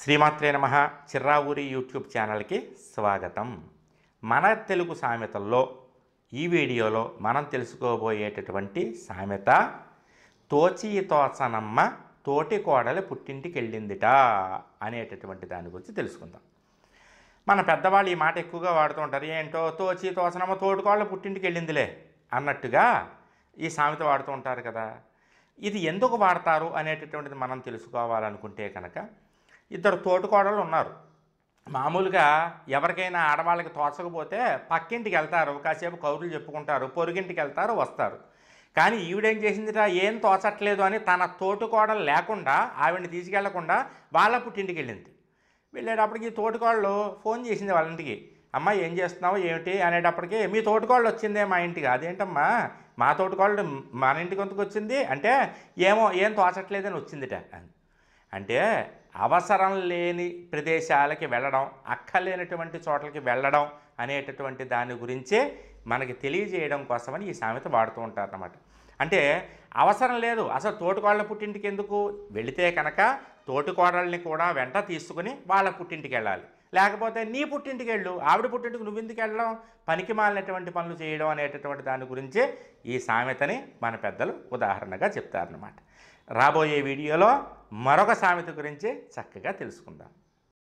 శ్రీమాత్రే నమః. చిర్రావూరి యూట్యూబ్ ఛానల్కి స్వాగతం. మన తెలుగు సామెతల్లో ఈ వీడియోలో మనం తెలుసుకోబోయేటటువంటి సామెత తోచి తోచనమ్మ తోటి కోడలి పుట్టింటికి వెళ్ళిందిట అనేటటువంటి దాని గురించి తెలుసుకుందాం. మన పెద్దవాళ్ళు ఈ మాట ఎక్కువగా వాడుతూ ఉంటారు. ఏంటో తోచి తోచనమ్మ తోటి కోడలి పుట్టింటికి వెళ్ళిందిలే అన్నట్టుగా ఈ సామెత వాడుతూ ఉంటారు కదా. ఇది ఎందుకు వాడతారు అనేటటువంటిది మనం తెలుసుకోవాలనుకుంటే కనుక, ఇద్దరు తోటికోడళ్ళు ఉన్నారు. మామూలుగా ఎవరికైనా ఆడవాళ్ళకి తోచకపోతే పక్కింటికి వెళ్తారు, కాసేపు కౌరులు చెప్పుకుంటారు, పొరుగింటికి వెళ్తారు, వస్తారు. కానీ ఈవిడేం చేసిందిట, ఏం తోచట్లేదు అని తన తోటికోడలు లేకుండా ఆవిడని తీసుకెళ్లకుండా వాళ్ళ పుట్టింటికి వెళ్ళింది. వెళ్ళేటప్పటికి తోటికోడలు ఫోన్ చేసింది వాళ్ళ ఇంటికి. అమ్మ ఏం చేస్తున్నావు ఏమిటి అనేటప్పటికి, మీ తోటికోళ్ళు వచ్చిందే మా ఇంటికి. అదేంటమ్మా మా తోటికోళ్ళు మన ఇంటికి ఎందుకు వచ్చింది అంటే, ఏం తోచట్లేదని వచ్చిందిట. అంటే అవసరం లేని ప్రదేశాలకి వెళ్ళడం, అక్కర్లేనటువంటి చోట్లకి వెళ్ళడం అనేటటువంటి దాని గురించే మనకి తెలియజేయడం కోసమని ఈ సామెత వాడుతూ ఉంటారన్నమాట. అంటే అవసరం లేదు, అసలు తోటికోళ్ళ పుట్టింటికి ఎందుకు వెళితే కనుక తోటికోడల్ని కూడా వెంట తీసుకుని వాళ్ళ పుట్టింటికి వెళ్ళాలి. లేకపోతే నీ పుట్టింటికి వెళ్ళు, ఆవిడ పుట్టింటికి నువ్వెందుకు వెళ్ళడం, పనికి మాలినటువంటి పనులు చేయడం అనేటటువంటి దాని గురించే ఈ సామెతని మన పెద్దలు ఉదాహరణగా చెప్తారన్నమాట. రాబోయే వీడియోలో మరొక సామెత గురించి చక్కగా తెలుసుకుందాం.